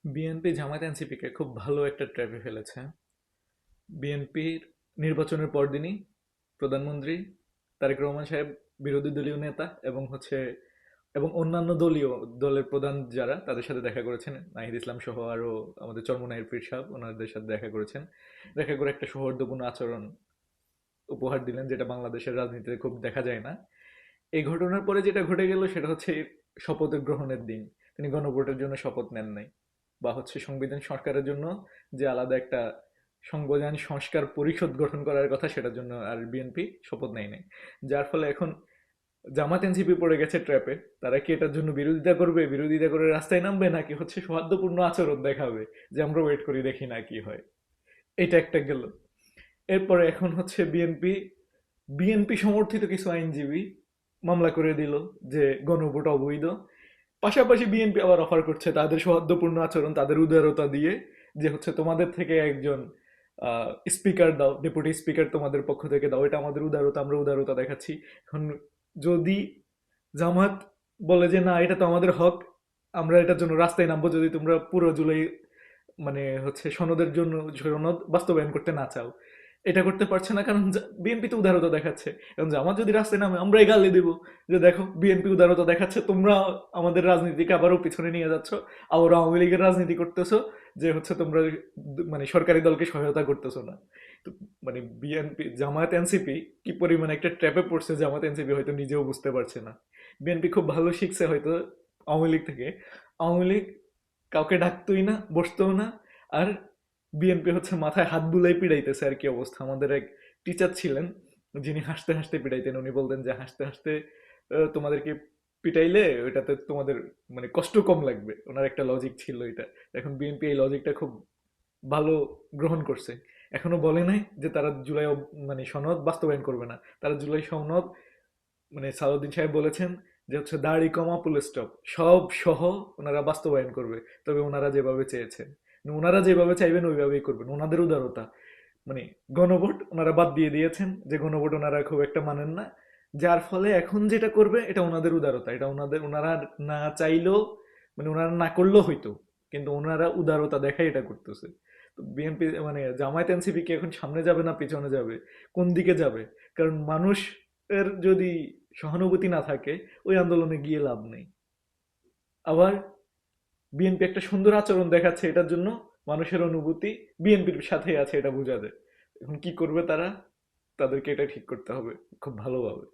BNP Jamaat এনসিপিকে খুব ভালো একটা ট্র্যাপে ফেলেছে। বিএনপির নির্বাচনের পরদিনই প্রধানমন্ত্রী তারেক রহমান সাহেব, বিরোধী দলীয় নেতা এবং অন্যান্য দলের প্রধান যারা তাদের সাথে দেখা করেছেন, নাহিদ ইসলাম সহ আরো আমাদের চরমোনাইর পীর সাহেব ওনাদের সাথে দেখা করেছেন। দেখা করে একটা সৌহার্দ্যপূর্ণ আচরণ উপহার দিলেন, যেটা বাংলাদেশের রাজনীতিতে খুব দেখা যায় না। এই ঘটনার পরে যেটা ঘটে গেল সেটা হচ্ছে শপথ গ্রহণের দিন তিনি গণভোটের জন্য শপথ নেন নাই, বা সংবিধান সংস্কারের জন্য যে আলাদা একটা সংবিধান সংস্কার পরিষদ গঠন করার কথা সেটার জন্য আর বিএনপি শপথ নেয় নাই। যার ফলে এখন জামাত এনসিপি পড়ে গেছে ট্র্যাপে। তারা কি এটার জন্য বিরোধিতা করে রাস্তায় নামবে, নাকি সৌহার্দ্যপূর্ণ আচরণ দেখাবে যে আমরা ওয়েট করি দেখি না কি হয়। এটা একটা গেল। এরপরে এখন বিএনপি বিএনপি সমর্থিত কিছু আইনজীবী মামলা করে দিল যে গণভোট অবৈধ। পাশাপাশি বিএনপি আবার অফার করছে তাদের সৌহার্দ্যপূর্ণ আচরণ, তাদের উদারতা দিয়ে, যে তোমাদের থেকে একজন স্পিকার দাও, ডেপুটি স্পিকার তোমাদের পক্ষ থেকে দাও, এটা আমাদের উদারতা, আমরা উদারতা দেখাচ্ছি। এখন যদি জামাত বলে যে না, এটা তো আমাদের হক, আমরা এটার জন্য রাস্তায় নামবো যদি তোমরা পুরো জুলাই সনদের জন্য সনদ বাস্তবায়ন করতে না চাও, এটা করতে পারছে না কারণ বিএনপি তো উদারতা দেখাচ্ছে। এখন জামাত যদি রাস্তায় নামে আমরাই গালি দিব যে দেখো বিএনপি উদারতা দেখাচ্ছে, তোমরা আমাদের রাজনীতিকে আবারও পিছনে নিয়ে যাচ্ছ, আবার আওয়ামী লীগের রাজনীতি করতেছো, যে তোমরা সরকারি দলকে সহায়তা করতেছো না। তো বিএনপি জামায়াত এনসিপি কি পরিমাণে একটা ট্র্যাপে পড়ছে জামায়াত এনসিপি হয়তো নিজেও বুঝতে পারছে না। বিএনপি খুব ভালো শিখছে হয়তো আওয়ামী লীগ থেকে। আওয়ামী লীগ কাউকে ডাকতোই না, বসতোও না। আর বিএনপি মাথায় হাত বুলাই পিড়াইতেছে আর কি অবস্থা। আমাদের এক টিচার ছিলেন যিনি হাসতে হাসতে পিড়াইতেন। উনি বলতেন যে হাসতে হাসতে তোমাদেরকে পিটাইলে ওইটাতে তোমাদের কষ্ট কম লাগবে। ওনার একটা লজিক ছিল এটা। এখন বিএনপি এই লজিকটা খুব ভালো গ্রহণ করছে। এখনো বলে নাই যে তারা জুলাই সনদ বাস্তবায়ন করবে না। তারা জুলাই সনদ সালাউদ্দিন সাহেব বলেছেন যে দাড়ি কমা ফুল স্টপ সব সহ ওনারা বাস্তবায়ন করবে, তবে ওনারা যেভাবে চেয়েছেন। ওনারা যেভাবে চাইবেন ওইভাবেই করবেন, ওনাদের উদারতা। মানে গণভোট ওনারা বাদ দিয়ে দিয়েছেন, যে গণভোট ওনারা খুব একটা মানেন না। যার ফলে এখন যেটা করবে এটা ওনাদের উদারতা, এটা ওনারা না চাইলেও ওনারা না করলেও হইতো, কিন্তু ওনারা উদারতা দেখাই এটা করতেছে। তো বিএনপি জামায়াত এনসিপি কি এখন সামনে যাবে না পিছনে যাবে, কোন দিকে যাবে? কারণ মানুষের যদি সহানুভূতি না থাকে ওই আন্দোলনে গিয়ে লাভ নেই। আবার বিএনপি একটা সুন্দর আচরণ দেখাচ্ছে, এটার জন্য মানুষের অনুভূতি বিএনপির সাথেই আছে, এটা বোঝা যায়। এখন কি করবে তারা, তাদেরকে এটা ঠিক করতে হবে খুব ভালোভাবে।